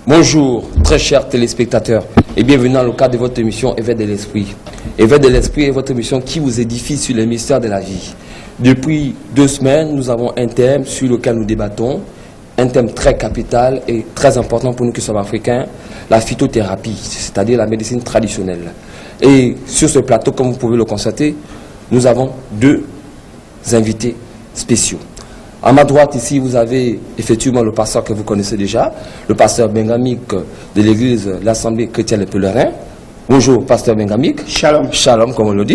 Bonjour, très chers téléspectateurs, et bienvenue dans le cadre de votre émission Éveil de l'Esprit. Éveil de l'Esprit est votre émission qui vous édifie sur les mystères de la vie. Depuis 2 semaines, nous avons un thème sur lequel nous débattons, un thème très capital et très important pour nous qui sommes africains, la phytothérapie, c'est-à-dire la médecine traditionnelle. Et sur ce plateau, comme vous pouvez le constater, nous avons 2 invités spéciaux. À ma droite ici, vous avez effectivement le pasteur que vous connaissez déjà, le pasteur Bengamik de l'église l'Assemblée chrétienne des Pèlerins. Bonjour, pasteur Bengamik. Shalom. Shalom, comme on le dit.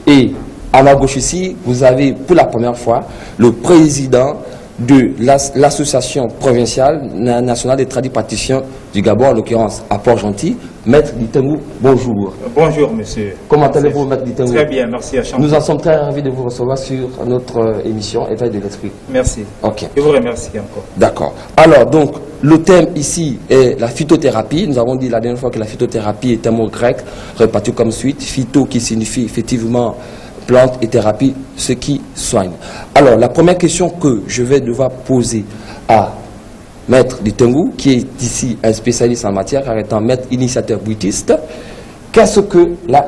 Et à ma gauche ici, vous avez pour la première fois le président de l'association provinciale nationale des tradipraticiens du Gabon, en l'occurrence à Port-Gentil, Maître Ditengou. Bonjour. Bonjour, monsieur. Comment allez-vous, Maître Ditengou? Très bien, merci à chacun. Nous en sommes très ravis de vous recevoir sur notre émission Éveil de l'Esprit. Merci. Ok. Je vous remercie encore. D'accord. Alors, donc, le thème ici est la phytothérapie. Nous avons dit la dernière fois que la phytothérapie est un mot grec réparti comme suite. Phyto qui signifie effectivement plante et thérapie, ce qui soigne. Alors, la première question que je vais devoir poser à Maître Ditengou, qui est ici un spécialiste en matière, car étant maître initiateur bouddhiste, qu'est-ce que la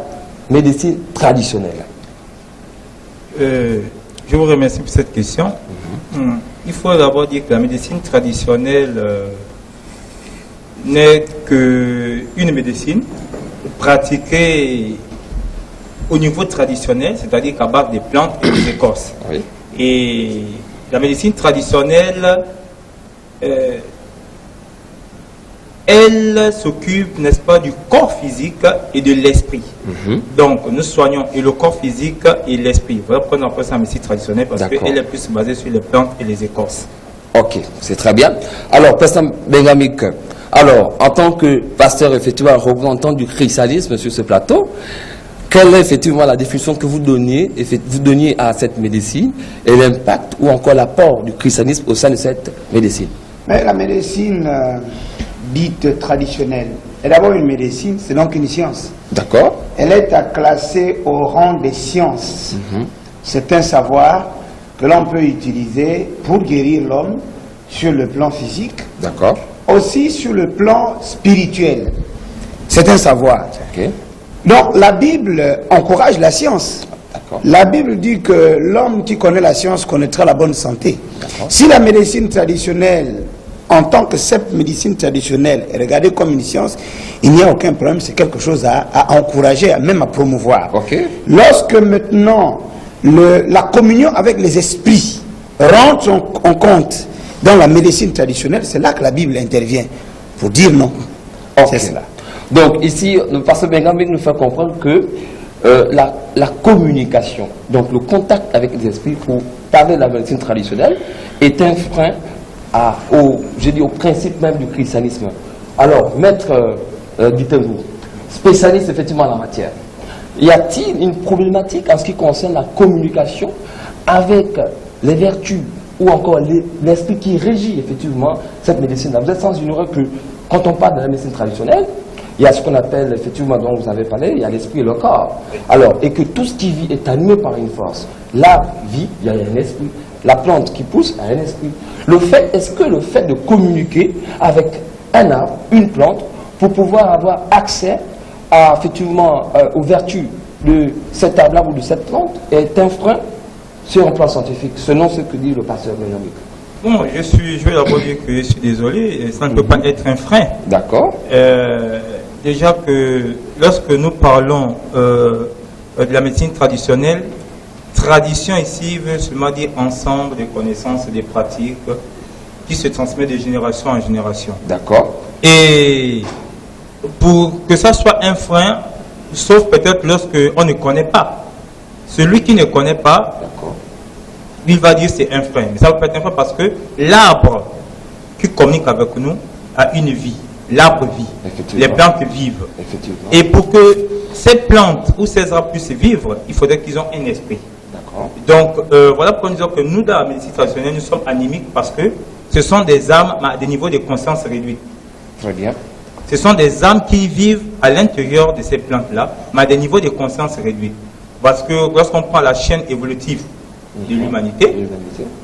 médecine traditionnelle? Je vous remercie pour cette question. Il faut d'abord dire que la médecine traditionnelle n'est qu'une médecine pratiquée au niveau traditionnel, c'est-à-dire qu'à base des plantes et des écorces. Oui. Et la médecine traditionnelle, elle s'occupe, n'est-ce pas, du corps physique et de l'esprit. Donc, nous soignons et le corps physique et l'esprit. Voilà pourquoi on appelle ça la médecine traditionnelle, parce qu'elle est plus basée sur les plantes et les écorces. Ok, c'est très bien. Alors, pasteur Bengamik, alors, en tant que pasteur, effectivement, représentant du christianisme sur ce plateau, quelle est effectivement la définition que vous donniez à cette médecine et l'impact ou encore l'apport du christianisme au sein de cette médecine? Mais la médecine dite traditionnelle est d'abord une médecine, c'est donc une science. D'accord. Elle est à classer au rang des sciences. C'est un savoir que l'on peut utiliser pour guérir l'homme sur le plan physique. D'accord. Aussi sur le plan spirituel. C'est un savoir. Ok. Donc la Bible encourage la science. La Bible dit que l'homme qui connaît la science connaîtra la bonne santé. Si la médecine traditionnelle, en tant que cette médecine traditionnelle, est regardée comme une science, il n'y a aucun problème, c'est quelque chose à encourager, même à promouvoir. Lorsque maintenant la communion avec les esprits rentre en compte dans la médecine traditionnelle, c'est là que la Bible intervient pour dire non. C'est cela. Donc ici, le pasteur Bengamik nous fait comprendre que la communication, donc le contact avec les esprits pour parler de la médecine traditionnelle, est un frein au principe même du christianisme. Alors, Maître Ditengou, spécialiste effectivement en la matière, y a-t-il une problématique en ce qui concerne la communication avec les vertus ou encore l'esprit qui régit effectivement cette médecine-là? Vous êtes sans ignorer que quand on parle de la médecine traditionnelle, il y a ce qu'on appelle, effectivement, dont vous avez parlé, il y a l'esprit et le corps. Alors, et que tout ce qui vit est animé par une force. La vie, il y a un esprit. La plante qui pousse a un esprit. Est-ce que le fait de communiquer avec un arbre, une plante, pour pouvoir avoir accès à, effectivement, aux vertus de cet arbre ou de cette plante est un frein sur un plan scientifique, selon ce que dit le pasteur Bengamik? Bon, je vais d'abord dire que je suis désolé, ça ne peut pas être un frein. D'accord. Déjà que lorsque nous parlons de la médecine traditionnelle, tradition ici veut seulement dire ensemble des connaissances et des pratiques qui se transmettent de génération en génération. D'accord. Et pour que ça soit un frein, sauf peut-être lorsqu'on ne connaît pas. Celui qui ne connaît pas, il va dire c'est un frein. Mais ça peut être un frein parce que l'arbre qui communique avec nous a une vie. L'arbre vit. Les plantes vivent. Et pour que ces plantes ou ces arbres puissent vivre, il faudrait qu'ils aient un esprit. Donc, voilà pourquoi nous disons que nous, dans la médecine traditionnelle, nous sommes animiques parce que ce sont des âmes à des niveaux de conscience réduits. Très bien. Ce sont des âmes qui vivent à l'intérieur de ces plantes-là, mais à des niveaux de conscience réduits. Parce que lorsqu'on prend la chaîne évolutive de l'humanité,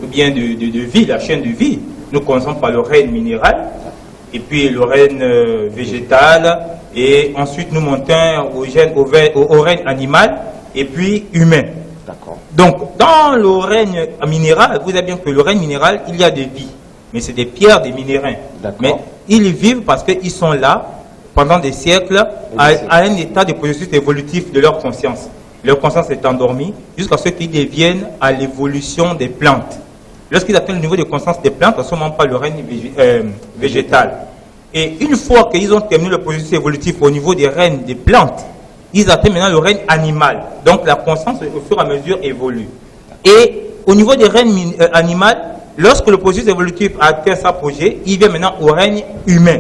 ou bien de vie, la chaîne de vie, nous commençons par le règne minéral, et puis le règne végétal, et ensuite nous montons au règne animal, et puis humain. Donc, dans le règne minéral, vous savez bien que le règne minéral, il y a des vies, mais c'est des pierres, des minérins. Mais ils vivent parce qu'ils sont là, pendant des siècles, à un état de processus évolutif de leur conscience. Leur conscience est endormie jusqu'à ce qu'ils deviennent à l'évolution des plantes. Lorsqu'ils atteignent le niveau de conscience des plantes, à ce moment, pas le règne végétal. Et une fois qu'ils ont terminé le processus évolutif au niveau des règnes des plantes, ils atteignent maintenant le règne animal. Donc la conscience, au fur et à mesure, évolue. Et au niveau des règnes animal, lorsque le processus évolutif a atteint sa apogée, il vient maintenant au règne humain.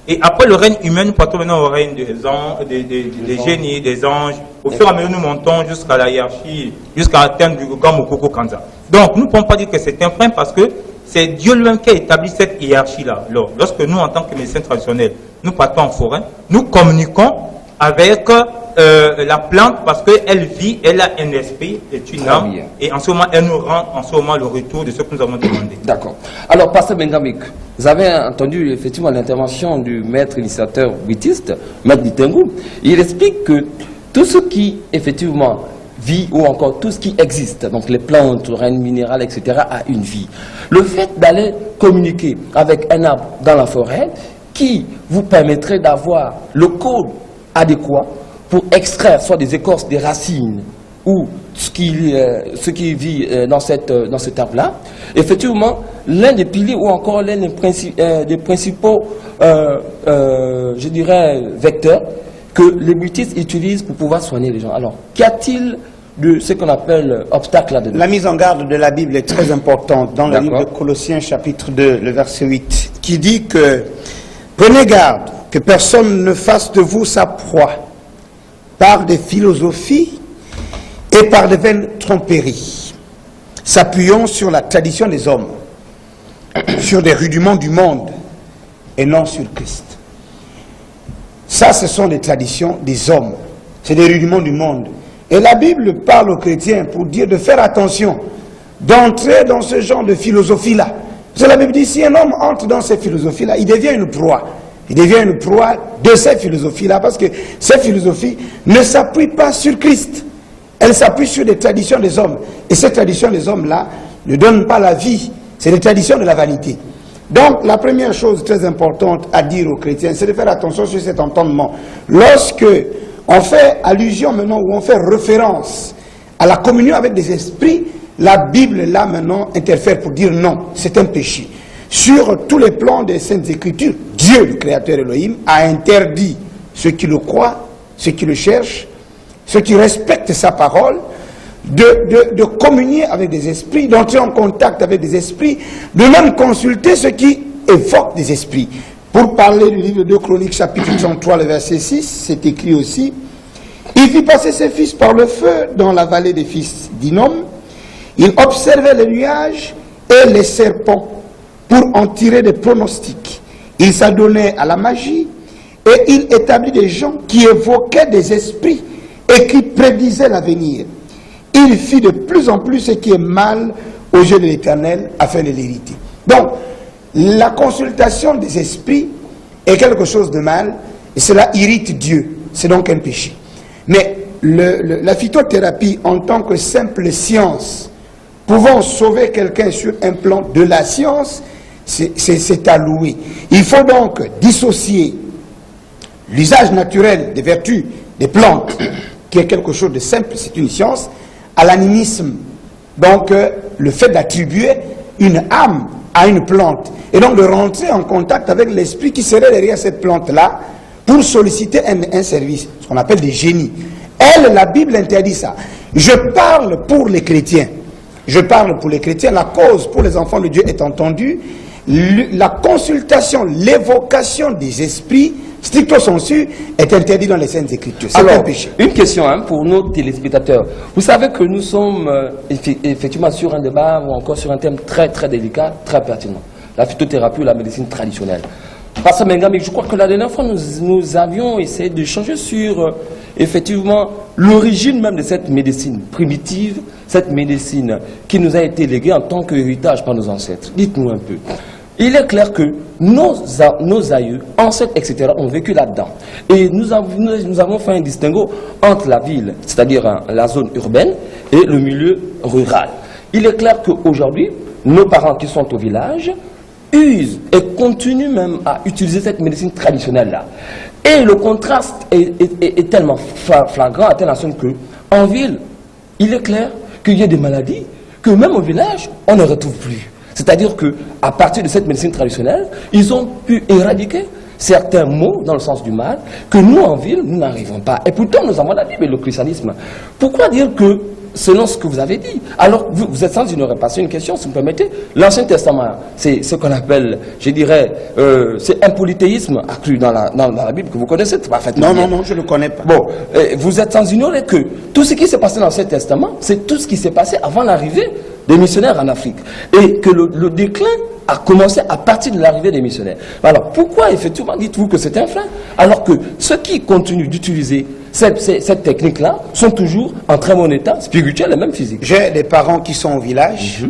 Et après le règne humain, nous partons maintenant au règne des génies, des anges. Au fur et à mesure, nous montons jusqu'à la hiérarchie, jusqu'à atteindre du Gamokoko Kanza. Donc, nous ne pouvons pas dire que c'est un frein parce que c'est Dieu lui-même qui a établi cette hiérarchie-là. Lorsque nous, en tant que médecins traditionnels, nous partons en forêt, nous communiquons avec la plante parce qu'elle vit, elle a un esprit, est une âme, et en ce moment, elle nous rend en ce moment le retour de ce que nous avons demandé. D'accord. Alors, Pasteur Bengamik, vous avez entendu effectivement l'intervention du maître initiateur buddhiste, Maître Ditengu. Il explique que tout ce qui, effectivement, vit ou encore tout ce qui existe, donc les plantes, le règne minéral, etc., a une vie. Le fait d'aller communiquer avec un arbre dans la forêt qui vous permettrait d'avoir le code adéquat pour extraire soit des écorces, des racines ou ce qui vit dans cet arbre-là, effectivement, l'un des piliers ou encore l'un des principaux, je dirais, vecteurs que les bouddhistes utilisent pour pouvoir soigner les gens. Alors, qu'y a-t-il de ce qu'on appelle obstacle là-dedans? La mise en garde de la Bible est très importante dans le livre de Colossiens chapitre 2, le verset 8, qui dit que prenez garde que personne ne fasse de vous sa proie par des philosophies et par des vaines tromperies, s'appuyant sur la tradition des hommes, sur des rudiments du monde et non sur Christ. Ça, ce sont des traditions des hommes. C'est des rudiments du monde. Et la Bible parle aux chrétiens pour dire de faire attention, d'entrer dans ce genre de philosophie-là. Parce que la Bible dit, si un homme entre dans ces philosophies-là, il devient une proie. Il devient une proie de ces philosophies-là, parce que ces philosophies ne s'appuient pas sur Christ. Elles s'appuient sur des traditions des hommes. Et ces traditions des hommes-là ne donnent pas la vie. C'est des traditions de la vanité. Donc, la première chose très importante à dire aux chrétiens, c'est de faire attention sur cet entendement. Lorsque on fait allusion maintenant, ou on fait référence à la communion avec des esprits, la Bible, là, maintenant, interfère pour dire non, c'est un péché. Sur tous les plans des Saintes Écritures, Dieu, le Créateur Elohim, a interdit ceux qui le croient, ceux qui le cherchent, ceux qui respectent sa parole, de communier avec des esprits, d'entrer en contact avec des esprits, de même consulter ceux qui évoquent des esprits. Pour parler du livre de Chroniques, chapitre 33, le verset 6, c'est écrit aussi, « Il fit passer ses fils par le feu dans la vallée des fils d'Hinnom. Il observait les nuages et les serpents pour en tirer des pronostics. Il s'adonnait à la magie et il établit des gens qui évoquaient des esprits et qui prédisaient l'avenir. Il fit de plus en plus ce qui est mal aux yeux de l'Éternel afin de l'hériter. » Donc, la consultation des esprits est quelque chose de mal et cela irrite Dieu. C'est donc un péché. Mais la phytothérapie en tant que simple science, pouvant sauver quelqu'un sur un plan de la science, c'est à louer. Il faut donc dissocier l'usage naturel des vertus des plantes, qui est quelque chose de simple, c'est une science, à l'animisme. Donc, le fait d'attribuer une âme à une plante, et donc de rentrer en contact avec l'esprit qui serait derrière cette plante-là, pour solliciter un service, ce qu'on appelle des génies. La Bible interdit ça. Je parle pour les chrétiens. Je parle pour les chrétiens. La cause pour les enfants de Dieu est entendue. La consultation, l'évocation des esprits, stricto sensu, est interdit dans les Saintes Écritures. C'est un péché. Une question pour nos téléspectateurs. Vous savez que nous sommes effectivement sur un débat ou encore sur un thème très très délicat, très pertinent. La phytothérapie ou la médecine traditionnelle. Pasteur Bengamik, je crois que la dernière fois, nous avions essayé de changer sur, effectivement, l'origine même de cette médecine primitive, cette médecine qui nous a été léguée en tant qu'héritage par nos ancêtres. Dites-nous un peu. il est clair que nos aïeux, ancêtres, etc., ont vécu là-dedans. Et nous avons fait un distinguo entre la ville, c'est-à-dire la zone urbaine, et le milieu rural. Il est clair qu'aujourd'hui, nos parents qui sont au village usent et continuent même à utiliser cette médecine traditionnelle-là. Et le contraste est tellement flagrant à telle enseigne qu'en ville, il est clair qu'il y a des maladies que même au village, on ne retrouve plus. C'est-à-dire qu'à partir de cette médecine traditionnelle, ils ont pu éradiquer certains maux dans le sens du mal que nous, en ville, nous n'arrivons pas. Et pourtant, nous avons la Bible et le christianisme. Pourquoi dire que, selon ce que vous avez dit, alors vous êtes sans ignorer, passer une question, si vous me permettez, l'Ancien Testament, c'est ce qu'on appelle, je dirais, c'est un polythéisme accru dans la Bible que vous connaissez parfaitement. Non, je ne le connais pas. Bon, vous êtes sans ignorer que tout ce qui s'est passé dans l'Ancien Testament, c'est tout ce qui s'est passé avant l'arrivée des missionnaires en Afrique. Et que le déclin a commencé à partir de l'arrivée des missionnaires. Alors, pourquoi effectivement dites-vous que c'est un frein, alors que ceux qui continuent d'utiliser cette technique-là sont toujours en très bon état spirituel et même physique? J'ai des parents qui sont au village,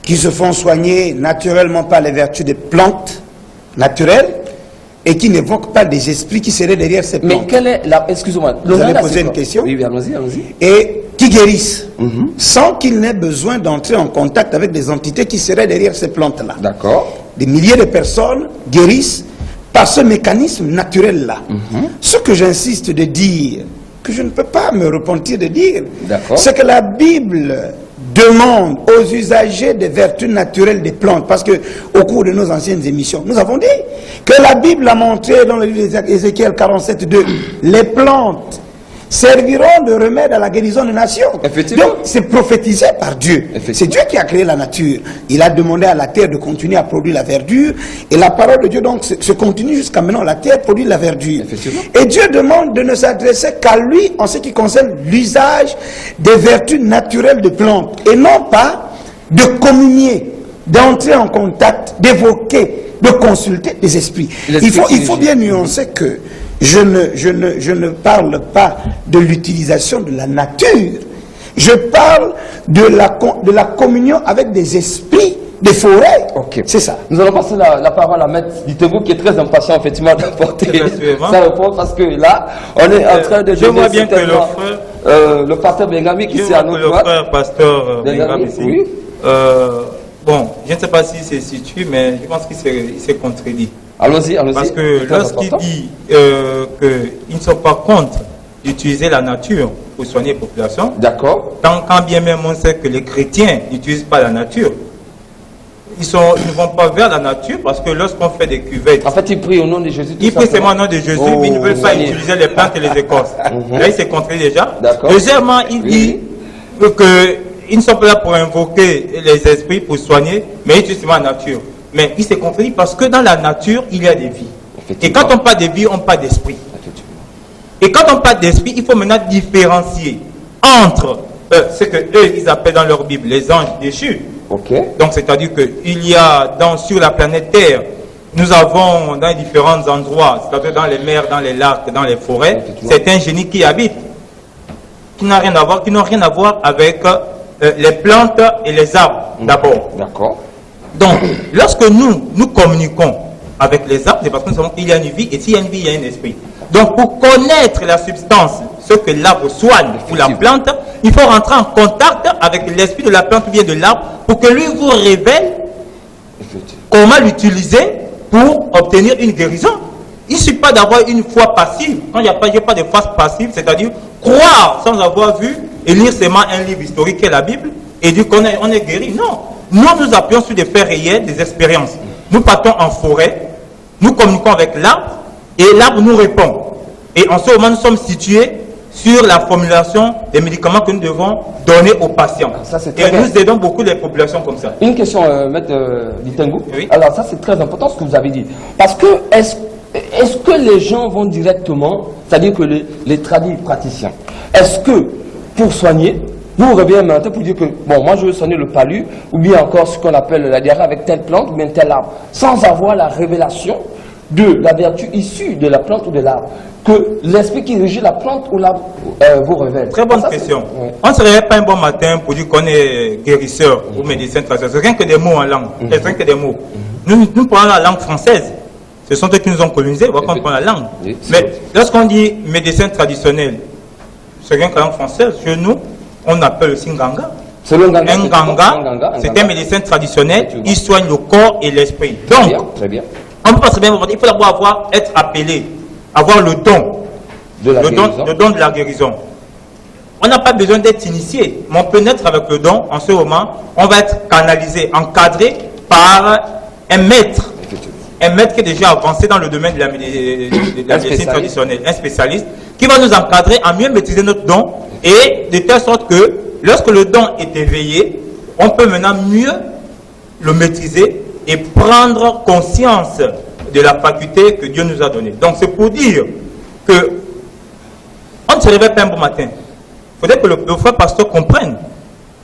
qui se font soigner naturellement par les vertus des plantes naturelles et qui n'évoquent pas des esprits qui seraient derrière ces plantes. Mais quelle est la... Excusez-moi. Vous allez poser une question? Oui, allons-y, allons-y. Et qui guérissent, sans qu'il n'ait besoin d'entrer en contact avec des entités qui seraient derrière ces plantes-là. D'accord. Des milliers de personnes guérissent par ce mécanisme naturel-là. Ce que j'insiste de dire, que je ne peux pas me repentir de dire, c'est que la Bible demande aux usagers des vertus naturelles des plantes, parce que au cours de nos anciennes émissions, nous avons dit que la Bible a montré dans le livre d'Ézéchiel 47:2, les plantes serviront de remède à la guérison des nations. Donc, c'est prophétisé par Dieu. C'est Dieu qui a créé la nature. Il a demandé à la terre de continuer à produire la verdure. Et la parole de Dieu, donc, se continue jusqu'à maintenant. La terre produit la verdure. Et Dieu demande de ne s'adresser qu'à lui en ce qui concerne l'usage des vertus naturelles de plantes. Et non pas de communier, d'entrer en contact, d'évoquer, de consulter des esprits. Il faut bien nuancer que je ne parle pas de l'utilisation de la nature. Je parle de la communion avec des esprits des forêts. C'est ça. Nous allons passer la parole à Maître Ditego qui est très impatient effectivement d'apporter sa réponse parce que là, on est en train de... Je vois bien que le pasteur Bengami qui s'est à notre droite. Le frère pasteur Bengami ici. Oui. Bon, je ne sais pas si c'est situé, mais je pense qu'il s'est contredit. Allons-y, allons-y. Parce que lorsqu'il dit qu'ils ne sont pas contre d'utiliser la nature pour soigner les populations, d'accord. Quand bien même on sait que les chrétiens n'utilisent pas la nature, ils ne vont pas vers la nature parce que lorsqu'on fait des cuvettes... En fait, ils prient au nom de Jésus. Ils prient seulement au nom de Jésus, mais ils ne veulent pas utiliser les plantes et les écorces. Là, il s'est contredit déjà. Deuxièmement, il dit qu'ils ne sont pas là pour invoquer les esprits, pour soigner, mais ils utilisent la nature. Mais il s'est contredit parce que dans la nature, il y a des vies. Et quand on parle de vie, on parle d'esprit. Et quand on parle d'esprit, il faut maintenant différencier entre ce que eux ils appellent dans leur Bible les anges déchus. Donc c'est-à-dire qu'il y a sur la planète Terre, nous avons dans différents endroits, c'est-à-dire dans les mers, dans les lacs, dans les forêts, certains génies qui habitent, qui n'ont rien à voir avec les plantes et les arbres d'abord. D'accord. Donc, lorsque nous communiquons avec les arbres, c'est parce que nous savons qu'il y a une vie, et s'il y a une vie, il y a un esprit. Donc, pour connaître la substance, ce que l'arbre soigne ou la plante, il faut rentrer en contact avec l'esprit de la plante ou bien de l'arbre pour que lui vous révèle comment l'utiliser pour obtenir une guérison. Il ne suffit pas d'avoir une foi passive. Quand il n'y a pas de foi passive, c'est-à-dire croire sans avoir vu et lire seulement un livre historique qui est la Bible et dire qu'on est guéri. Non. Nous appuyons sur des faits réels, des expériences. Nous partons en forêt, nous communiquons avec l'arbre, et l'arbre nous répond. Et en ce moment, nous sommes situés sur la formulation des médicaments que nous devons donner aux patients. Et nous aidons beaucoup les populations comme ça. Une question, Maître Ditego. Oui. Alors ça, c'est très important ce que vous avez dit. Parce que, est-ce que les gens vont directement, c'est-à-dire que les tradis praticiens, est-ce que, pour soigner, vous revenez maintenant pour dire que, bon, moi je veux soigner le palu, ou bien encore ce qu'on appelle la diarrhée avec telle plante, ou bien tel arbre, sans avoir la révélation de la vertu issue de la plante ou de l'arbre que l'esprit qui régit la plante ou l'arbre vous révèle? Très bonne question. Oui. On ne se réveille pas un bon matin pour dire qu'on est guérisseur ou médecin traditionnel. C'est rien que des mots en langue. C'est rien que des mots. Nous prenons la langue française. Ce sont eux qui nous ont colonisés. On va prendre la langue. Mais lorsqu'on dit médecin traditionnel, c'est rien que la langue française. Chez nous, on appelle aussi Nganga. Un Nganga, c'est un médecin traditionnel. Il soigne le corps et l'esprit. Donc, très bien. On peut pas se bien, il faut d'abord être appelé, avoir le don, le don de la guérison. On n'a pas besoin d'être initié, mais on peut naître avec le don. En ce moment, on va être canalisé, encadré par un maître qui est déjà avancé dans le domaine de la médecine traditionnelle, un spécialiste, qui va nous encadrer à mieux maîtriser notre don, et de telle sorte que, lorsque le don est éveillé, on peut maintenant mieux le maîtriser et prendre conscience de la faculté que Dieu nous a donnée. Donc c'est pour dire que on ne se réveille pas un bon matin. Il faudrait que le frère pasteur comprenne.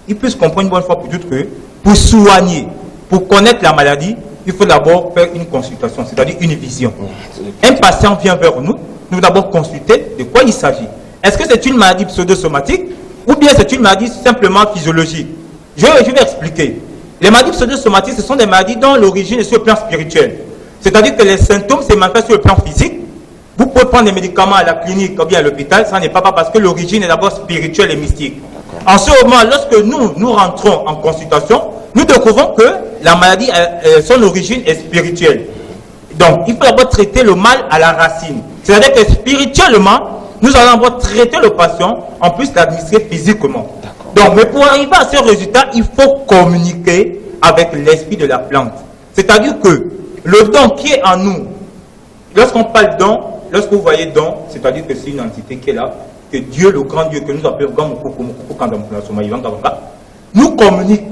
Il puisse comprendre une bonne fois pour toutes que pour soigner, pour connaître la maladie, il faut d'abord faire une consultation, c'est-à-dire une vision. Un patient vient vers nous, nous devons d'abord consulter de quoi il s'agit. Est-ce que c'est une maladie pseudo-somatique ou bien c'est une maladie simplement physiologique? Je vais expliquer. Les maladies pseudo-somatiques, ce sont des maladies dont l'origine est sur le plan spirituel. C'est-à-dire que les symptômes se manifestent sur le plan physique. Vous pouvez prendre des médicaments à la clinique ou bien à l'hôpital, ça n'est pas parce que l'origine est d'abord spirituelle et mystique. En ce moment, lorsque nous rentrons en consultation, nous découvrons que la maladie, son origine est spirituelle. Donc, il faut d'abord traiter le mal à la racine. C'est-à-dire que spirituellement, nous allons d'abord traiter le patient, en plus l'administrer physiquement. Donc, mais pour arriver à ce résultat, il faut communiquer avec l'esprit de la plante. C'est-à-dire que le don qui est en nous, lorsqu'on parle don, lorsque vous voyez don, c'est-à-dire que c'est une entité qui est là, que Dieu, le grand Dieu, que nous appelons nous communique.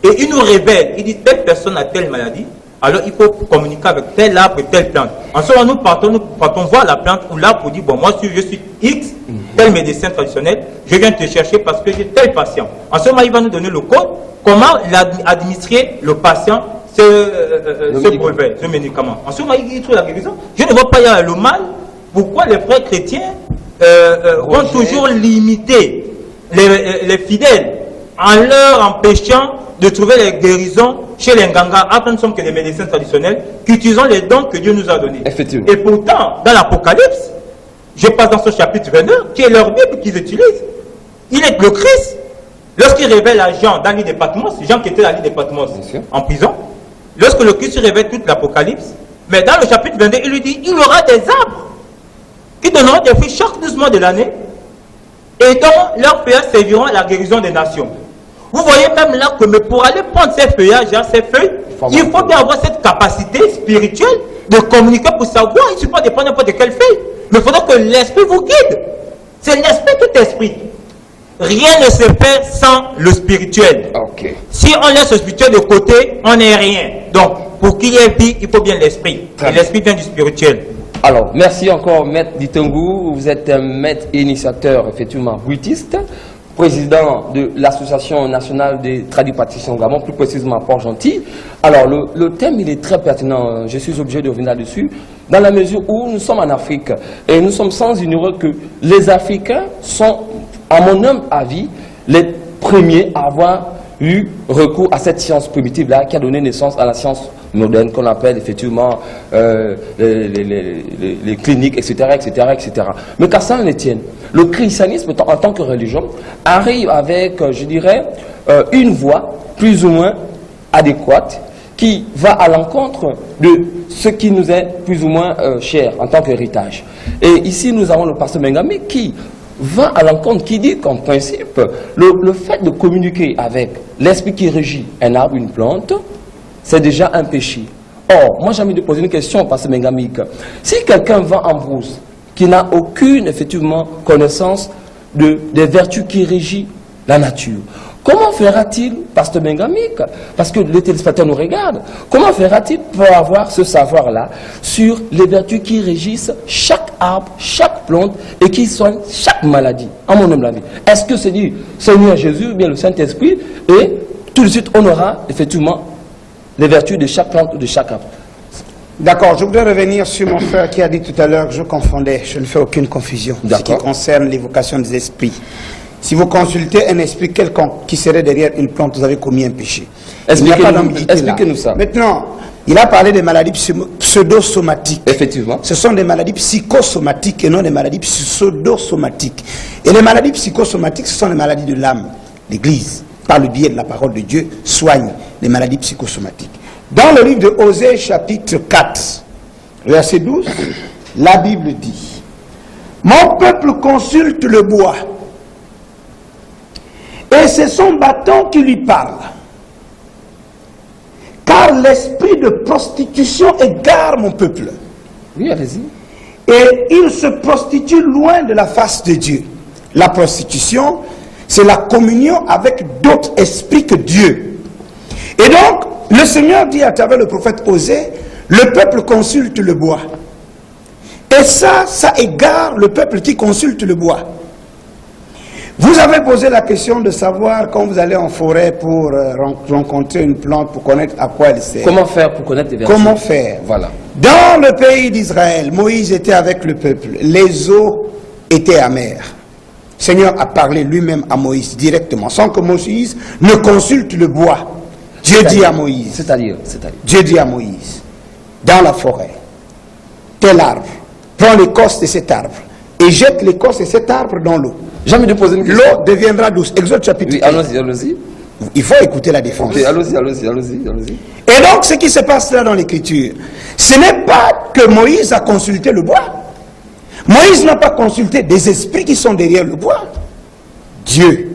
Et il nous révèle, il dit telle personne a telle maladie, alors il faut communiquer avec tel arbre et telle plante. En ce moment, nous partons voir la plante ou l'arbre pour dire, bon, moi je suis X, tel médecin traditionnel, je viens te chercher parce que j'ai tel patient. En ce moment, il va nous donner le code, comment administrer le patient ce brevet, ce médicament. En ce moment, il trouve la guérison. Je ne vois pas le mal. Pourquoi les frères chrétiens vont toujours limiter les fidèles en leur empêchant de trouver les guérisons chez les Nganga, nous ne sommes que des médecins traditionnels qui utilisons les dons que Dieu nous a donnés. Et pourtant, dans l'Apocalypse, je passe dans ce chapitre 22, qui est leur Bible qu'ils utilisent. Il est le Christ. Lorsqu'il révèle à Jean dans l'île de Patmos, Jean qui était dans l'île de Patmos en prison, lorsque le Christ révèle toute l'Apocalypse, mais dans le chapitre 22, il lui dit, il y aura des arbres qui donneront des fruits chaque 12 mois de l'année et dont leurs feuillages serviront à la guérison des nations. Vous voyez même là que pour aller prendre ces feuillages, ces feuilles, il faut bien avoir cette capacité spirituelle de communiquer pour savoir. Il ne suffit pas de prendre n'importe quelle feuille, mais il faudra que l'esprit vous guide. C'est l'esprit, tout esprit. Rien ne se fait sans le spirituel. Si on laisse le spirituel de côté, on n'est rien. Donc, pour qu'il y ait vie, il faut bien l'esprit. Et l'esprit vient du spirituel. Alors, merci encore, Maître Ditengou. Vous êtes un maître initiateur, effectivement, bruitiste, président de l'Association nationale des tradipraticiens au Gabon, plus précisément à Port-Gentil. Alors, le thème, il est très pertinent. Je suis obligé de revenir là-dessus, dans la mesure où nous sommes en Afrique. Et nous sommes sans ignorer que les Africains sont, à mon humble avis, les premiers à avoir eu recours à cette science primitive-là qui a donné naissance à la science moderne qu'on appelle effectivement les cliniques, etc., etc., etc. Mais qu'à ça en tienne, le christianisme en tant que religion arrive avec, je dirais, une voie plus ou moins adéquate qui va à l'encontre de ce qui nous est plus ou moins cher en tant qu'héritage. Et ici, nous avons le pasteur Mengami qui va à l'encontre, qui dit qu'en principe, le fait de communiquer avec l'esprit qui régit un arbre, une plante, c'est déjà un péché. Or, moi j'ai envie de poser une question, parce que Mengamik, si quelqu'un va en brousse, qui n'a aucune, effectivement, connaissance des vertus qui régissent la nature, comment fera-t-il, pasteur Mengamik, parce que les téléspectateurs nous regardent, comment fera-t-il pour avoir ce savoir-là sur les vertus qui régissent chaque arbre, chaque plante et qui soignent chaque maladie, à mon humble avis? Est-ce que c'est dit Seigneur Jésus ou bien le Saint-Esprit, et tout de suite on aura effectivement les vertus de chaque plante ou de chaque arbre? D'accord, je voudrais revenir sur mon frère qui a dit tout à l'heure que je confondais. Je ne fais aucune confusion. Ce qui concerne l'évocation des esprits. Si vous consultez un esprit quelconque qui serait derrière une plante, vous avez commis un péché. Expliquez-nous ça. Maintenant, il a parlé des maladies pseudo-somatiques. Effectivement. Ce sont des maladies psychosomatiques et non des maladies pseudo-somatiques. Et les maladies psychosomatiques, ce sont les maladies de l'âme. L'Église, par le biais de la parole de Dieu, soigne les maladies psychosomatiques. Dans le livre de Osée, chapitre 4, verset 12, la Bible dit: mon peuple consulte le bois, et c'est son bâton qui lui parle. Car l'esprit de prostitution égare mon peuple. Oui, allez-y. Et il se prostitue loin de la face de Dieu. La prostitution, c'est la communion avec d'autres esprits que Dieu. Et donc, le Seigneur dit à travers le prophète Osée, le peuple consulte le bois. Et ça égare le peuple qui consulte le bois. Vous avez posé la question de savoir quand vous allez en forêt pour rencontrer une plante, pour connaître à quoi elle sert. Comment faire pour connaître les versets? Comment faire? Voilà. Dans le pays d'Israël, Moïse était avec le peuple. Les eaux étaient amères. Le Seigneur a parlé lui-même à Moïse directement, sans que Moïse ne consulte le bois. Dieu dit à Moïse. C'est-à-dire Dieu dit à Moïse, dans la forêt, tel arbre, prends l'écorce de cet arbre et jette l'écorce de cet arbre dans l'eau. Jamais de poser une question. L'eau deviendra douce. Exode chapitre 1. Oui, allons-y. Il faut écouter la défense. Okay, allons-y. Et donc, ce qui se passe là dans l'écriture, ce n'est pas que Moïse a consulté le bois. Moïse n'a pas consulté des esprits qui sont derrière le bois. Dieu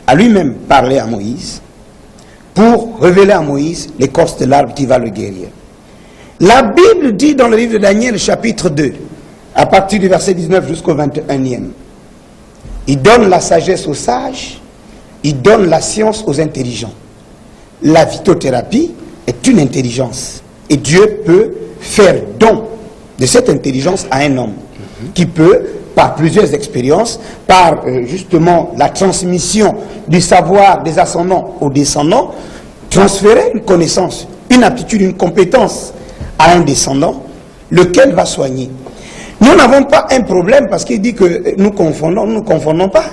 a lui-même parlé à Moïse pour révéler à Moïse l'écorce de l'arbre qui va le guérir. La Bible dit dans le livre de Daniel, chapitre 2, à partir du verset 19 jusqu'au 21e, il donne la sagesse aux sages, il donne la science aux intelligents. La phytothérapie est une intelligence. Et Dieu peut faire don de cette intelligence à un homme qui peut, par plusieurs expériences, par justement la transmission du savoir des ascendants aux descendants, transférer une connaissance, une aptitude, une compétence à un descendant, lequel va soigner. Nous n'avons pas un problème parce qu'il dit que nous ne confondons pas.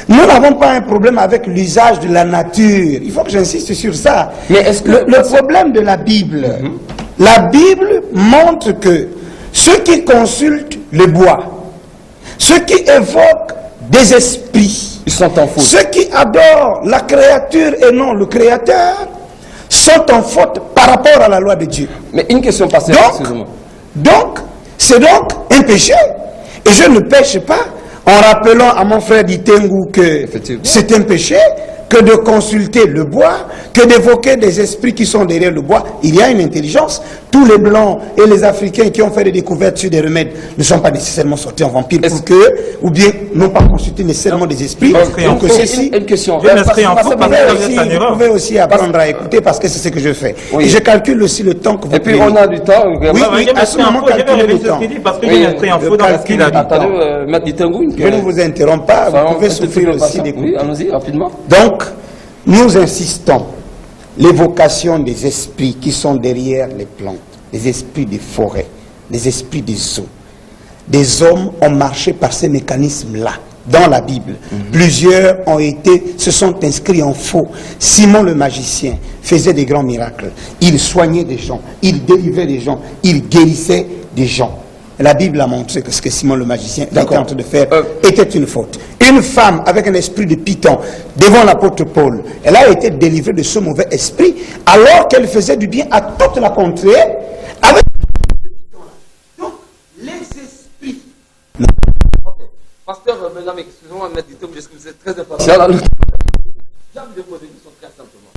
Nous n'avons pas un problème avec l'usage de la nature. Il faut que j'insiste sur ça. Mais est-ce que le problème de la Bible, la Bible montre que ceux qui consultent le bois, ceux qui évoquent des esprits, ils sont en faute. Ceux qui adorent la créature et non le créateur sont en faute par rapport à la loi de Dieu. Mais une question passée, excusez-moi. Donc, c'est donc un péché. Et je ne pêche pas en rappelant à mon frère Ditengu que c'est un péché que de consulter le bois, que d'évoquer des esprits qui sont derrière le bois. Il y a une intelligence. Tous les Blancs et les Africains qui ont fait des découvertes sur des remèdes ne sont pas nécessairement sortis en vampire pour que, ou bien n'ont pas consulté nécessairement des esprits. Donc ceci, une question. Vous pouvez aussi apprendre à écouter parce que c'est ce que je fais. Oui. Et je calcule aussi le temps que vous prenez. Et puis on a du temps. Oui, à ce moment, calculez le temps. Parce que j'ai inscrit en faux dans ce qu'il a dit. Attendez, Maître Ditengu. Je ne vous interromps pas, vous pouvez souffrir aussi d'écouter. Oui, allons-y, rapidement. Donc, nous insistons, l'évocation des esprits qui sont derrière les plantes, les esprits des forêts, les esprits des eaux. Des hommes ont marché par ces mécanismes-là, dans la Bible. Plusieurs se sont inscrits en faux. Simon le magicien faisait des grands miracles. Il soignait des gens, il délivrait des gens, il guérissait des gens. La Bible a montré que ce que Simon le magicien était en train de faire était une faute. Une femme avec un esprit de python devant l'apôtre Paul, elle a été délivrée de ce mauvais esprit alors qu'elle faisait du bien à toute la contrée avec... Donc, les esprits... Pasteur, mesdames, excusez-moi, Maître Ditengu, je sais que vous êtes très impatient. J'ai envie de poser une question très simplement.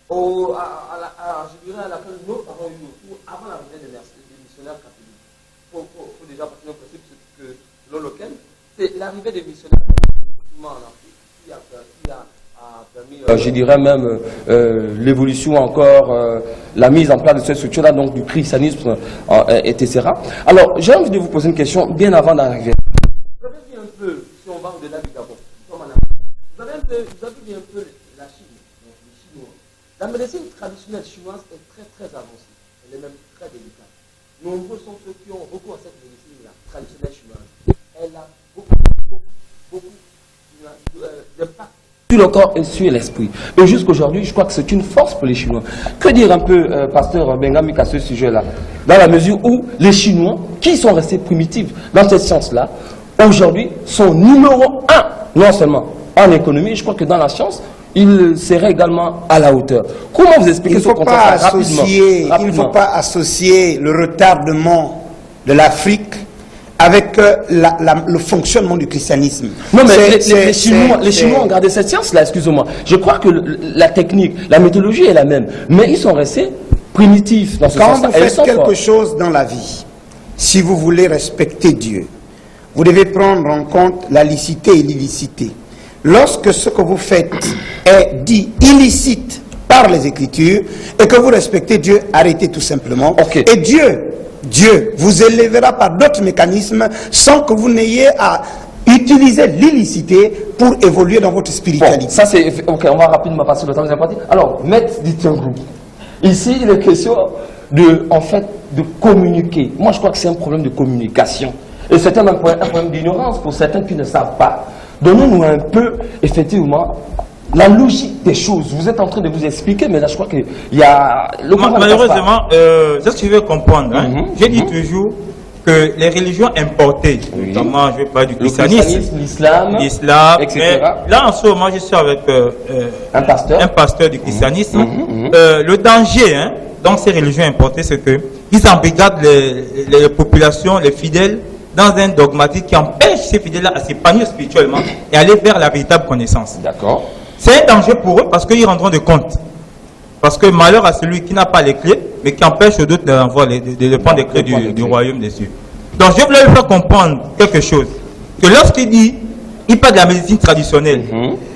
Je dirais à laquelle nos parents ont eu autour avant l'arrivée des missionnaires catholiques. Il faut déjà partir d'un principe que selon lequel c'est l'arrivée des missionnaires en Afrique qui a permis, je dirais même, l'évolution encore, la mise en place de cette structure-là, donc du christianisme, etc. Alors, j'ai envie de vous poser une question bien avant d'arriver. Vous avez dit un peu, si on va au-delà du Gabon, vous avez dit un peu la Chine, les Chinois. La médecine traditionnelle chinoise est très avancée. Elle est même très délicate. Nombreux sont ceux qui ont recours à cette médecine traditionnelle chinoise. Elle a beaucoup d'impact sur le corps et sur l'esprit. Et jusqu'aujourd'hui, je crois que c'est une force pour les Chinois. Que dire un peu, pasteur Bengamik, à ce sujet-là? Dans la mesure où les Chinois, qui sont restés primitifs dans cette science-là, aujourd'hui sont numéro 1, non seulement en économie, je crois que dans la science, il serait également à la hauteur. Comment vous expliquez ce contraste rapidement? Il ne faut pas associer le retardement de l'Afrique avec le fonctionnement du christianisme. Non, mais les Chinois ont gardé cette science-là, excusez-moi. Je crois que la technique, la méthodologie est la même, mais ils sont restés primitifs dans ce sens-là. Quand vous faites quelque chose dans la vie, si vous voulez respecter Dieu, vous devez prendre en compte la licité et l'illicité. Lorsque ce que vous faites est dit illicite par les Écritures et que vous respectez Dieu, arrêtez tout simplement. Okay. Et Dieu vous élèvera par d'autres mécanismes sans que vous n'ayez à utiliser l'illicité pour évoluer dans votre spiritualité. Bon, ça c'est... Ok, on va rapidement passer le temps des impartis. Alors, Maître Ditengou, ici il est question de communiquer. Moi je crois que c'est un problème de communication. Et c'est un problème d'ignorance pour certains qui ne savent pas. Donnez-nous un peu, effectivement, la logique des choses. Vous êtes en train de vous expliquer, mais là, je crois qu'il y a... Malheureusement, c'est ce que je veux comprendre. Hein. J'ai dit toujours que les religions importées, notamment, je vais parler du christianisme, l'islam, etc. Mais là, en ce moment, je suis avec un pasteur du christianisme. Le danger dans ces religions importées, c'est qu'ils embrigadent les populations, les fidèles, dans un dogmatique qui empêche ces fidèles-là à s'épanouir spirituellement et aller vers la véritable connaissance. D'accord. C'est un danger pour eux parce qu'ils rendront de compte. Parce que malheur à celui qui n'a pas les clés, mais qui empêche d'autres de prendre les clés du royaume des cieux. Donc je voulais lui faire comprendre quelque chose. Que lorsqu'il dit, il parle de la médecine traditionnelle,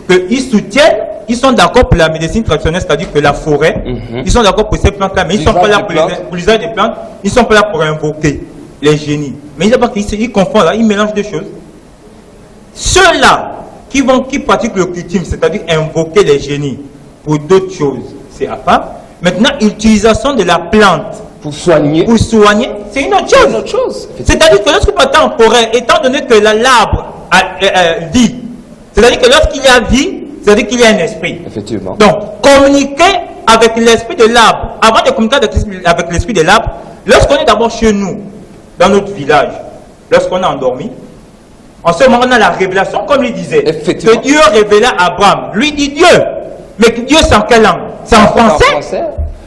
qu'ils soutiennent, ils sont d'accord pour la médecine traditionnelle, c'est-à-dire que la forêt, ils sont d'accord pour ces plantes-là, mais ils ne sont pas là pour l'usage des plantes, ils ne sont pas là pour invoquer les génies. Mais il n'y a pas qu'ils confondent là, ils mélangent des choses. Ceux-là qui pratiquent le cultisme, c'est-à-dire invoquer les génies pour d'autres choses, c'est à part. Maintenant, l'utilisation de la plante pour soigner, c'est une autre chose. C'est-à-dire que lorsque vous partez en forêt, étant donné que l'arbre vit, c'est-à-dire que lorsqu'il y a vie, c'est-à-dire qu'il y a un esprit. Effectivement. Donc, communiquer avec l'esprit de l'arbre, avant de communiquer avec l'esprit de l'arbre, lorsqu'on est d'abord chez nous, dans notre village, lorsqu'on est endormi, en ce moment on a la révélation, comme il disait, que Dieu révéla à Abraham. Lui dit Dieu, mais Dieu c'est en quelle langue? C'est en français.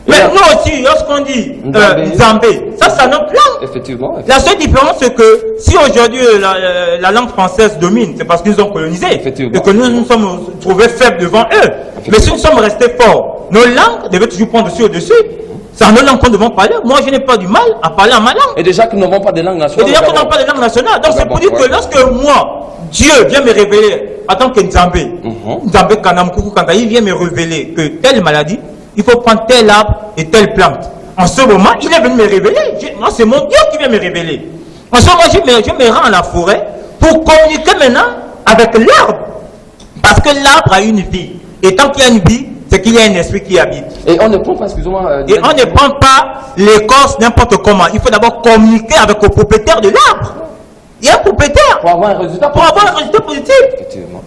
Mais nous aussi, lorsqu'on dit Nzambé, ça c'est notre langue. Effectivement. La seule différence c'est que si aujourd'hui la langue française domine, c'est parce qu'ils ont colonisé et que nous sommes trouvés faibles devant eux. Mais si nous sommes restés forts, nos langues devaient toujours prendre au-dessus. C'est en nos langues qu'on devons parler. Moi, je n'ai pas du mal à parler en ma langue. Et déjà que nous n'avons pas de langue nationale. Et déjà qu'on n'a pas de langue nationale. Donc c'est pour dire que lorsque moi, Dieu vient me révéler, en tant que Nzambé, Nzambé Kanamkuku Kanta, il vient me révéler que telle maladie, il faut prendre tel arbre et telle plante. En ce moment, il est venu me révéler. Moi, c'est mon Dieu qui vient me révéler. En ce moment, je me rends à la forêt pour communiquer maintenant avec l'arbre. Parce que l'arbre a une vie. Et tant qu'il y a une vie, c'est qu'il y a un esprit qui habite. Et on ne prend pas, excusez-moi... et on ne prend pas l'écorce n'importe comment. Il faut d'abord communiquer avec le propriétaire de l'arbre. Il y a un propriétaire. Pour avoir un résultat positif.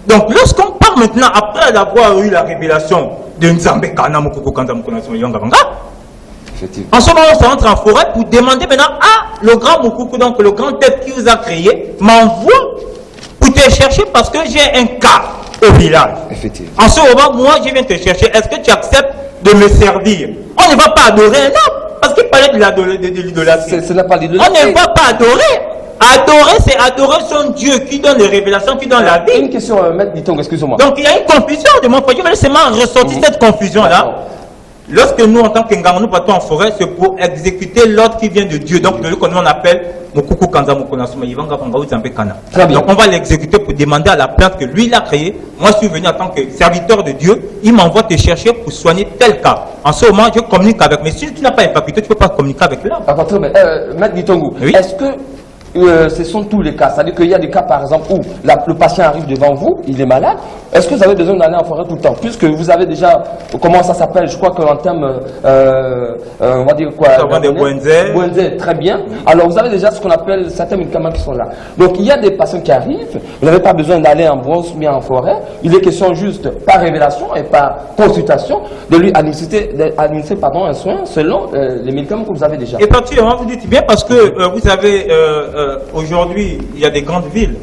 Donc lorsqu'on part maintenant, après avoir eu la révélation de Nzambé Kana Mokoko Kanda Mokonasuma Yongabanga, en ce moment on se rentre en forêt pour demander maintenant à le grand Mokoko, donc le grand tête qui vous a créé, m'envoie pour te chercher parce que j'ai un cas au village. En ce moment, moi, je viens te chercher. Est-ce que tu acceptes de me servir? On ne va pas adorer un homme. Parce qu'il parlait de l'idolâtrie. On ne va pas adorer. Adorer, c'est adorer son Dieu qui donne les révélations, qui donne la vie. Une question, Maître Ditengou, excusez-moi. Donc, il y a une confusion de mon point de vue. Je vais seulement ressortir cette confusion-là. Lorsque nous, en tant qu'Engama, nous partons en forêt, c'est pour exécuter l'ordre qui vient de Dieu. Donc, le qu'on appelle Mokuku Kanza Mokonasuma Yivanga Pangaou Zambé Kana. Donc, on va l'exécuter pour demander à la plante que lui, il a créée. Moi, je suis venu en tant que serviteur de Dieu. Il m'envoie te chercher pour soigner tel cas. En ce moment, je communique avec. Mais si tu n'as pas une faculté, tu ne peux pas communiquer avec l'arbre. Maître Ditengou, est-ce que ce sont tous les cas? C'est-à-dire qu'il y a des cas, par exemple, où le patient arrive devant vous, il est malade, est-ce que vous avez besoin d'aller en forêt tout le temps? Puisque vous avez déjà, comment ça s'appelle? Je crois qu'en termes, on va dire quoi? Des Bwenze, très bien. Alors vous avez déjà ce qu'on appelle certains médicaments qui sont là. Donc il y a des patients qui arrivent, vous n'avez pas besoin d'aller en bronze ou en forêt. Il est question juste, par révélation et par consultation, de lui administrer un soin selon les médicaments que vous avez déjà. Effectivement, vous dites bien parce que vous avez, aujourd'hui, il y a des grandes villes.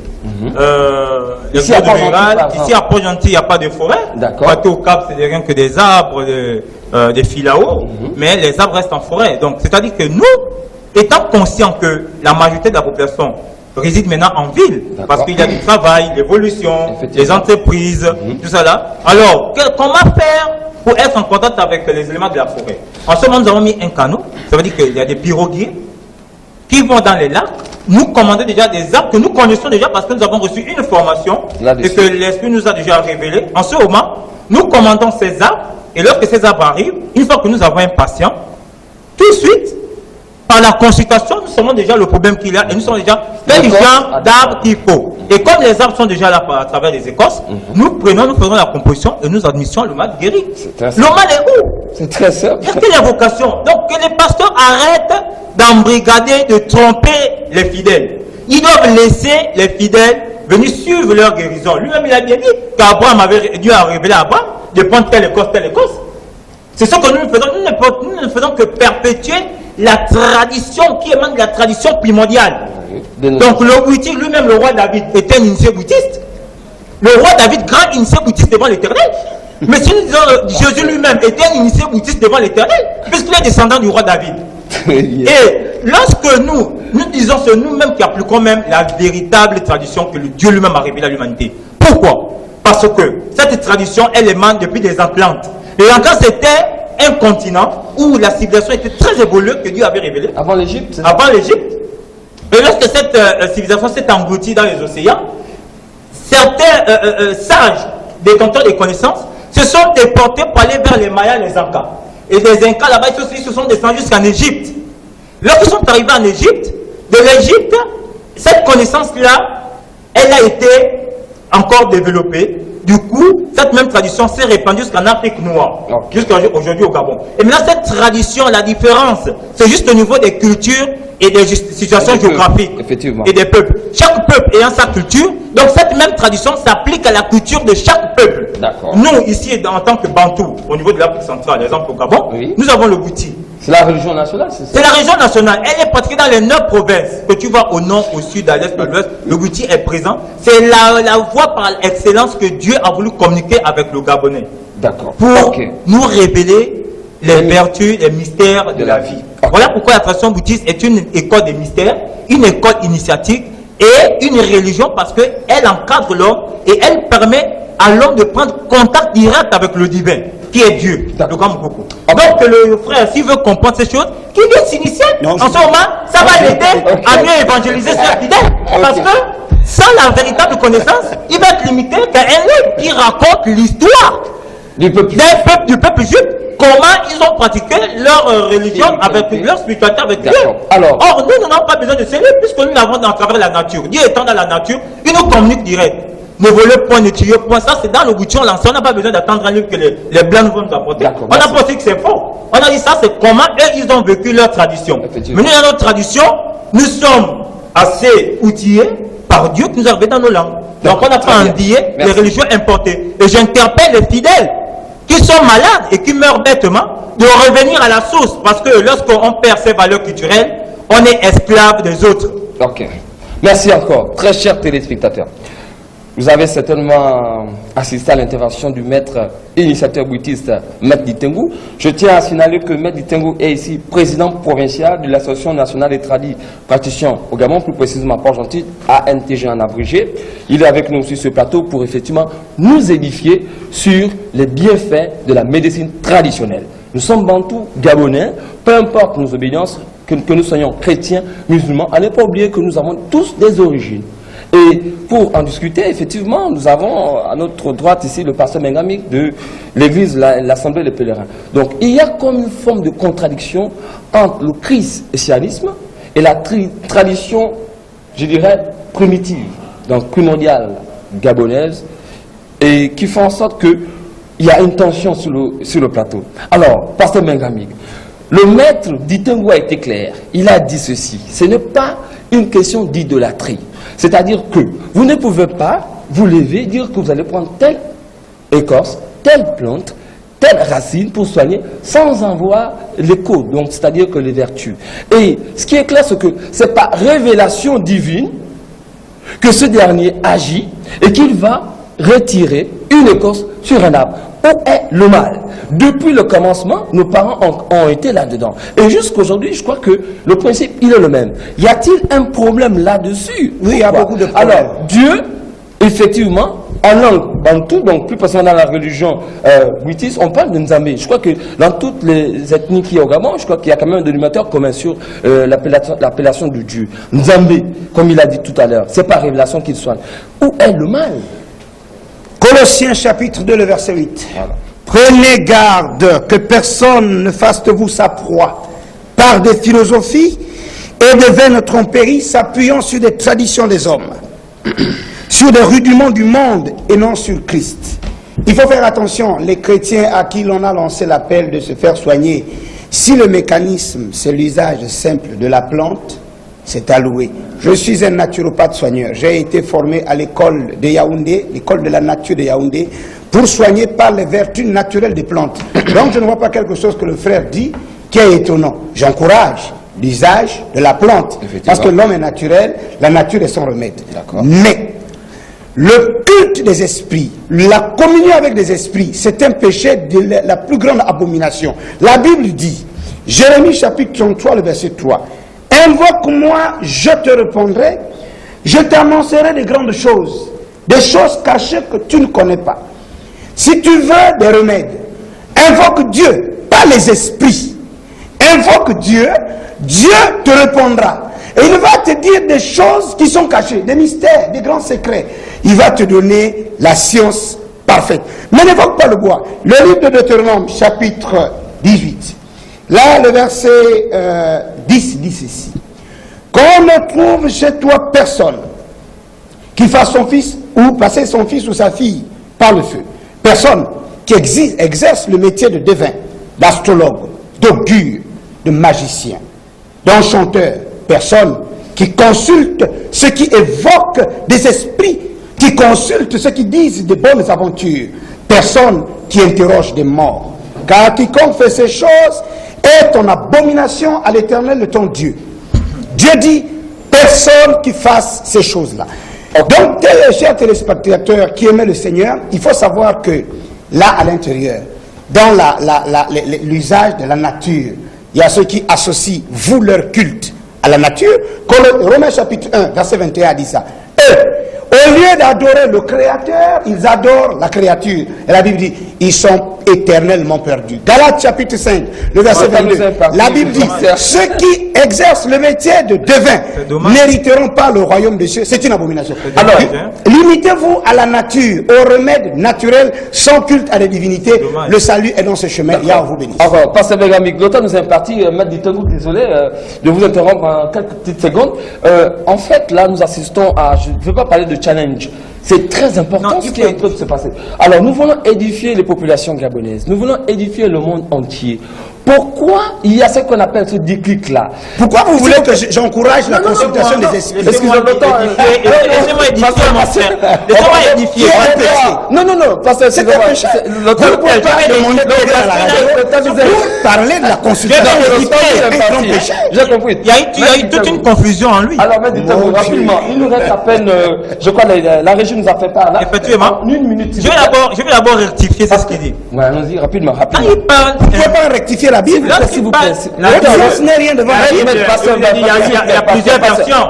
Ici à Port-Gentil, il n'y a pas de forêt. Partout au Cap, c'est rien que des arbres, des fils à eau, mais les arbres restent en forêt. Donc, c'est-à-dire que nous, étant conscients que la majorité de la population réside maintenant en ville, parce qu'il y a du travail, l'évolution, les entreprises, tout ça là. Alors, comment faire pour être en contact avec les éléments de la forêt? En ce moment, nous avons mis un canot. Ça veut dire qu'il y a des piroguiers qui vont dans les lacs, nous commander déjà des arbres que nous connaissons déjà parce que nous avons reçu une formation et que l'Esprit nous a déjà révélé. En ce moment, nous commandons ces arbres et lorsque ces arbres arrivent, une fois que nous avons un patient, tout de suite, par la consultation, nous savons déjà le problème qu'il a et nous savons déjà quel genre d'arbres qu'il faut. Et comme les arbres sont déjà là à travers les écorces, nous faisons la composition et nous administrons le mal guéri. Le mal est où? C'est très simple. Il y a que la vocation. Donc que les pasteurs arrêtent d'embrigader, de tromper les fidèles. Ils doivent laisser les fidèles venir suivre leur guérison. Lui-même, il a bien dit qu'Abraham Dieu a révélé à Abraham de prendre telle écorce, telle écorce. C'est ce que nous faisons. Nous ne faisons que perpétuer la tradition qui émane de la tradition primordiale. Donc le bouddhiste, lui-même, le roi David, était un initié bouddhiste. Le roi David, grand initié bouddhiste devant l'Éternel. Mais si nous disons Jésus lui-même était un initié bouddhiste devant l'Éternel, puisqu'il est descendant du roi David. Et lorsque nous disons c'est nous-mêmes qui appliquons même la véritable tradition que Dieu lui-même a révélée à l'humanité. Pourquoi? Parce que cette tradition, elle émane depuis des Atlantes. Les Atlantes, c'était un continent où la civilisation était très évoluée que Dieu avait révélée. Avant l'Égypte? Avant l'Égypte. Et lorsque cette civilisation s'est engloutie dans les océans, certains sages, détenteurs des connaissances, se sont déportés pour aller vers les Mayas et les Incas. Et les Incas, là-bas, ils se sont descendus jusqu'en Égypte. Lorsqu'ils sont arrivés en Égypte, de l'Égypte, cette connaissance-là, elle a été encore développée. Du coup, cette même tradition s'est répandue jusqu'en Afrique noire, jusqu'à aujourd'hui au Gabon. Et maintenant, cette tradition, la différence, c'est juste au niveau des cultures et des situations géographiques et des peuples. Chaque peuple ayant sa culture, donc cette même tradition s'applique à la culture de chaque peuple. Nous, ici, en tant que Bantou, au niveau de l'Afrique centrale, par exemple au Gabon, nous avons le Bouti. C'est la religion nationale, c'est ça? C'est la religion nationale. Elle est pratiquée dans les 9 provinces. Que tu vois au nord, au sud, à l'est, à l'ouest, le Bouti est présent. C'est la voie par excellence que Dieu a voulu communiquer avec le Gabonais. D'accord. Pour nous révéler les vertus, les mystères de la vie. Voilà pourquoi la tradition bouddhiste est une école des mystères, une école initiatique et une religion parce qu'elle encadre l'homme et elle permet à l'homme de prendre contact direct avec le divin, qui est Dieu. Le grand beaucoup. Donc le frère, s'il veut comprendre ces choses, qu'il vienne s'initier. En ce moment, ça va l'aider à mieux évangéliser ses fidèles. Parce que sans la véritable connaissance, il va être limité qu'à un livre qui raconte l'histoire du peuple juif, comment ils ont pratiqué leur religion, avec leur spiritualité avec Dieu. Or, nous n'avons pas besoin de ces livres, puisque nous l'avons à travers la nature. Dieu étant dans la nature, il nous communique direct. Ne volez point, ne tuez point. Ça, c'est dans le bouton lancé. On n'a pas besoin d'attendre un livre que les blancs vont nous apporter. On a pensé que c'est faux. On a dit ça, c'est comment eux, ils ont vécu leur tradition. Mais nous, dans notre tradition, nous sommes assez outillés par Dieu qui nous a révélé dans nos langues. Donc, on n'a pas envié les religions importées. Et j'interpelle les fidèles qui sont malades et qui meurent bêtement de revenir à la source. Parce que lorsqu'on perd ces valeurs culturelles, on est esclave des autres. Ok. Merci encore. Très chers téléspectateurs. Vous avez certainement assisté à l'intervention du maître initiateur bouddhiste, Maître Ditengu. Je tiens à signaler que Maître Ditengu est ici président provincial de l'Association nationale des tradis praticiens au Gabon, plus précisément à Port-Gentil, ANTG en abrégé. Il est avec nous sur ce plateau pour effectivement nous édifier sur les bienfaits de la médecine traditionnelle. Nous sommes bantous gabonais, peu importe nos obédiences, que nous soyons chrétiens, musulmans, à ne pas oublier que nous avons tous des origines. Et pour en discuter, effectivement, nous avons à notre droite ici le pasteur Mengamik de l'église, l'Assemblée des pèlerins. Donc, il y a comme une forme de contradiction entre le christianisme et la tradition, je dirais, primitive, donc primordiale gabonaise, et qui font en sorte qu'il y a une tension sur le plateau. Alors, Pasteur Bengamik, le maître d'Itengo a été clair. Il a dit ceci. Ce n'est pas une question d'idolâtrie. C'est-à-dire que vous ne pouvez pas vous lever et dire que vous allez prendre telle écorce, telle plante, telle racine pour soigner sans en voir l'écho, donc c'est-à-dire que les vertus. Et ce qui est clair, c'est que c'est par révélation divine que ce dernier agit et qu'il va retirer une écorce sur un arbre. Où est le mal? Depuis le commencement, nos parents ont été là-dedans. Et jusqu'aujourd'hui, je crois que le principe, il est le même. Y a-t-il un problème là-dessus? Oui, il y a beaucoup de problèmes. Alors, Dieu, effectivement, en langue bantou, donc plus précisément dans la religion Witis, on parle de Nzambé. Je crois que dans toutes les ethnies qui sont au Gabon, je crois qu'il y a quand même un dénominateur commun sur l'appellation de Dieu. Nzambé, comme il a dit tout à l'heure, c'est par révélation qu'il soigne. Où est le mal? Colossiens chapitre 2, le verset 8. Voilà. Prenez garde que personne ne fasse de vous sa proie par des philosophies et de vaines tromperies s'appuyant sur des traditions des hommes, sur des rudiments du monde et non sur Christ. Il faut faire attention, les chrétiens à qui l'on a lancé l'appel de se faire soigner, si le mécanisme c'est l'usage simple de la plante, c'est alloué. Je suis un naturopathe soigneur. J'ai été formé à l'école de Yaoundé, l'école de la nature de Yaoundé, pour soigner par les vertus naturelles des plantes. Donc je ne vois pas quelque chose que le frère dit qui est étonnant. J'encourage l'usage de la plante. Parce que l'homme est naturel, la nature est son remède. Mais le culte des esprits, la communion avec des esprits, c'est un péché de la plus grande abomination. La Bible dit, Jérémie chapitre 33, le verset 3, invoque-moi, je te répondrai, je t'annoncerai des grandes choses, des choses cachées que tu ne connais pas. Si tu veux des remèdes, invoque Dieu, pas les esprits. Invoque Dieu, Dieu te répondra. Et il va te dire des choses qui sont cachées, des mystères, des grands secrets. Il va te donner la science parfaite. Mais n'évoque pas le bois. Le livre de Deutéronome, chapitre 18. Là, le verset 10 dit ceci. Qu'on ne trouve chez toi personne qui fasse son fils ou passer son fils ou sa fille par le feu. Personne qui exerce le métier de devin, d'astrologue, d'augure, de magicien, d'enchanteur. Personne qui consulte ceux qui évoquent des esprits, qui consulte ceux qui disent de bonnes aventures. Personne qui interroge des morts. Car quiconque fait ces choses est en abomination à l'Éternel de ton Dieu. Dieu dit, personne qui fasse ces choses-là. Donc, chers téléspectateurs qui aimaient le Seigneur, il faut savoir que là, à l'intérieur, dans l'usage de la nature, il y a ceux qui associent, vous, leur culte à la nature. Romains chapitre 1, verset 21 dit ça. Eux, au lieu d'adorer le Créateur, ils adorent la créature. Et la Bible dit, ils sont éternellement perdus. Galates chapitre 5, le verset 22. La Bible dit, ceux qui exercent le métier de devin n'hériteront pas le royaume des cieux. C'est une abomination. Alors, limitez-vous à la nature, aux remèdes naturels, sans culte à la divinité. Le salut est dans ce chemin. Yah vous bénisse. Alors, Pasteur Bengamik, le temps nous est imparti. Maître Ditengo, désolé de vous interrompre en quelques petites secondes. En fait, là, nous assistons à, je ne veux pas parler de challenge. C'est très important ce qui est en train de se passer. Alors, nous voulons édifier les populations gabonaises. Nous voulons édifier le monde entier. Pourquoi il y a ce qu'on appelle ce déclic-là? Pourquoi vous voulez que j'encourage la consultation des esprits? Laissez-moi édifier mon frère. Laissez-moi édifier. Non, parce que c'est un péché. Vous pouvez pas demander à la radio pour parler de la consultation des esprits. J'ai compris. Il y a eu toute une confusion en lui. Alors, maintenant, rapidement, il nous reste à peine, je crois, la régie nous a fait part là. Effectivement. Une minute. Je vais d'abord rectifier ce qu'il dit. Ouais, allons-y, rapidement. Quand il parle, Vous ne pouvez pas rectifier la Bible, s'il vous plaît. La science n'est rien devant la Bible. il y a plusieurs versions.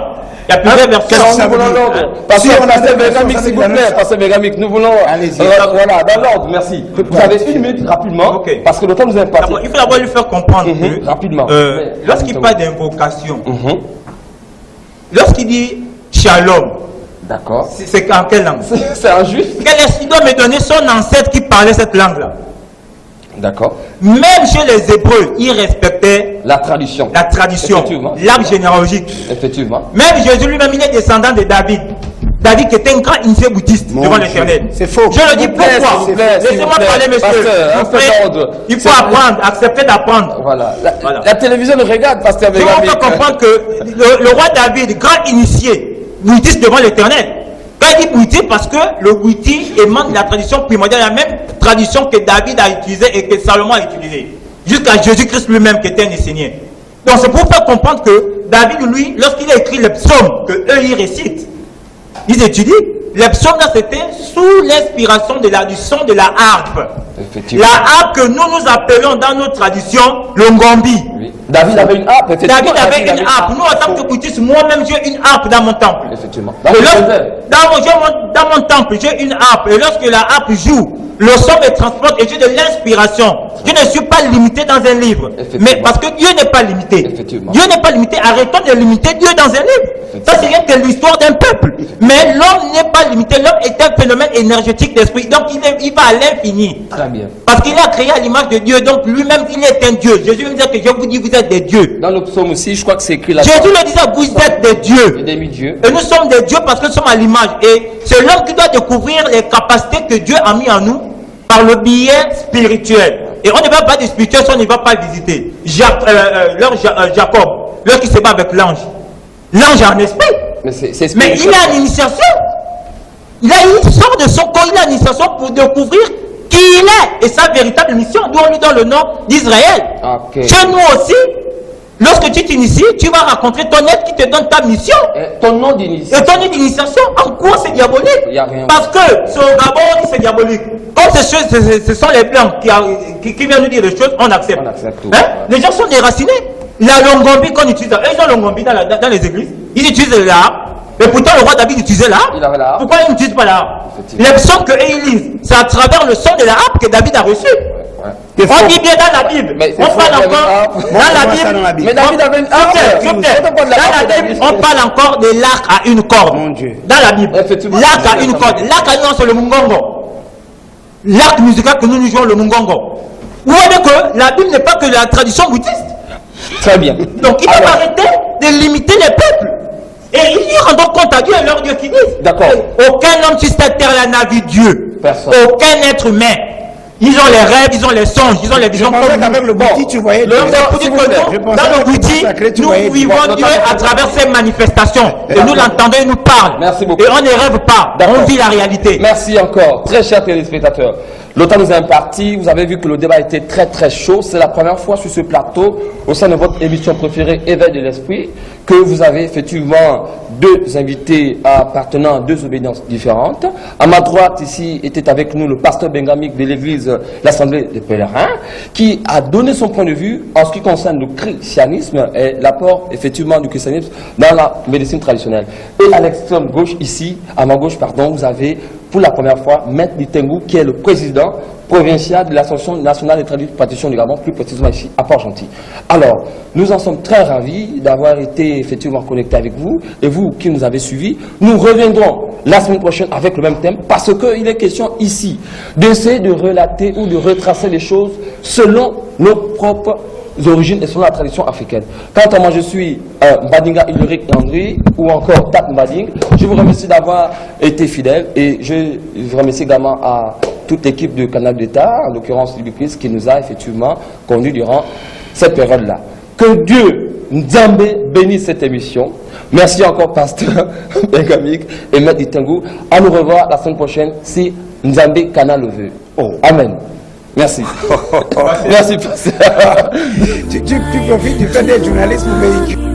Il y a plusieurs versions. Nous voulons l'ordre. Pasteur Bengamik, nous voulons. Voilà, dans l'ordre, merci. Vous avez une minute rapidement, parce que le temps nous est passé. Il faut d'abord lui faire comprendre que, rapidement. Lorsqu'il parle d'invocation, lorsqu'il dit shalom, d'accord. C'est en quelle langue? C'est un juif. Il doit me donner son ancêtre qui parlait cette langue-là. D'accord. Même chez les Hébreux, ils respectaient la tradition. L'arbre généalogique. Effectivement. Même Jésus lui-même, il est descendant de David. David qui était un grand initié bouddhiste devant l'Éternel. C'est faux. Je le dis pourquoi. Laissez-moi parler, monsieur. Il faut apprendre, accepter d'apprendre. Voilà. La télévision nous regarde, pasteur Begami. Il faut comprendre que le roi David, grand initié, bouddhiste devant l'Éternel. Quand il dit bouddhiste, parce que le bouddhisme émane de la tradition primordiale, la même tradition que David a utilisée et que Salomon a utilisée. Jusqu'à Jésus-Christ lui-même qui était un Essénien. Donc c'est pour faire comprendre que David, lui, lorsqu'il a écrit les psaumes que eux ils récitent, ils étudient, les psaumes là c'était sous l'inspiration du son de la harpe. La harpe que nous appelons dans notre tradition le ngombi. Oui. David avait une harpe. David avait une harpe. Nous en tant que bouddhistes, moi-même j'ai une harpe dans mon temple. Effectivement. Dans mon temple, j'ai une harpe. Et lorsque la harpe joue, le son me transporte et j'ai de l'inspiration. Je ne suis pas limité dans un livre. Mais parce que Dieu n'est pas limité. Dieu n'est pas limité. Arrêtons de limiter Dieu dans un livre. Ça, c'est rien que l'histoire d'un peuple. Mais l'homme n'est pas limité. L'homme est un phénomène énergétique d'esprit. Donc, il va à l'infini. Très bien. Parce qu'il est créé à l'image de Dieu. Donc, lui-même, il est un Dieu. Jésus me disait que je vous dis, vous êtes des dieux. Dans le psaume aussi, je crois que c'est écrit là. Jésus le disait, vous êtes des dieux. Et demi-dieux. Et nous sommes des dieux parce que nous sommes à l'image. Et c'est l'homme qui doit découvrir les capacités que Dieu a mis en nous par le biais spirituel. Et on ne va pas de spirituel si on ne va pas visiter. Jacob, lorsqu'il se bat avec l'ange. L'ange a un esprit. Mais il a une initiation. Il sort de son corps, il a une initiation pour découvrir qui il est et sa véritable mission. D'où on lui donne le nom d'Israël. Chez nous aussi, lorsque tu t'inities, tu vas rencontrer ton être qui te donne ta mission. Ton nom d'initiation. Et ton nom d'initiation, en quoi c'est diabolique? Il n'y a rien. Parce que sur le Gabon, on dit c'est diabolique. Comme ce sont les blancs qui viennent nous dire des choses, on accepte. On accepte tout. Les gens sont déracinés. La longombi qu'on utilise, ils ont longombi dans les églises. Ils utilisent l'art. Mais pourtant, le roi David utilisait l'art. Pourquoi ils n'utilisent pas l'art? Les psaumes qu'ils lisent, c'est à travers le son de la harpe que David a reçu. On dit bien dans la Bible. On parle encore dans la Bible. Mais David avait une harpe. On parle encore de l'arc à une corde. Mon Dieu. Dans la Bible. L'arc à une corde. L'arc à une corde, c'est le mungongo. L'arc musical que nous jouons, le mungongo. Vous voyez que la Bible n'est pas que la tradition bouddhiste. Très bien. Donc il faut arrêter de limiter les peuples. Et ils rendent compte à Dieu et leur Dieu qui disent. D'accord. Aucun homme sur cette terre n'a vu Dieu. Personne. Aucun être humain. Ils ont les rêves, ils ont les songes, ils ont les visions. Avec le bouddhi, tu voyais Dieu. Dans le bouddhi, nous vivons Dieu à travers ces manifestations. Et nous l'entendons, il nous parle. Merci beaucoup. Et on ne rêve pas, on vit la réalité. Merci encore, très chers téléspectateurs. Le temps nous est imparti. Vous avez vu que le débat était très très chaud. C'est la première fois sur ce plateau, au sein de votre émission préférée, Éveil de l'Esprit, que vous avez effectivement deux invités appartenant à deux obédiences différentes. À ma droite, ici, était avec nous le pasteur bengamique de l'église l'Assemblée des Pèlerins, qui a donné son point de vue en ce qui concerne le christianisme et l'apport effectivement du christianisme dans la médecine traditionnelle. Et à l'extrême gauche, ici, à ma gauche, pardon, vous avez pour la première fois Maître Ditengou, qui est le président provincial de l'Association nationale des traditions du Gabon, plus précisément ici à Port-Gentil. Alors, nous en sommes très ravis d'avoir été effectivement connectés avec vous, et vous qui nous avez suivis. Nous reviendrons la semaine prochaine avec le même thème, parce qu'il est question ici d'essayer de relater ou de retracer les choses selon nos propres origines et selon la tradition africaine. Quant à moi, je suis Mbadinga Ulrich Andri, ou encore Tat Mbading. Je vous remercie d'avoir été fidèle, et je vous remercie également à toute l'équipe de Canal d'État, en l'occurrence Libicris, qui nous a effectivement conduit durant cette période-là. Que Dieu, Nzambe, bénisse cette émission. Merci encore, pasteur Bengamique et Maître Ditengou. À nous revoir la semaine prochaine si Nzambe Canal le veut. Amen. Merci. Merci, pasteur. Tu profites du fait d'être journaliste pour véhiculer.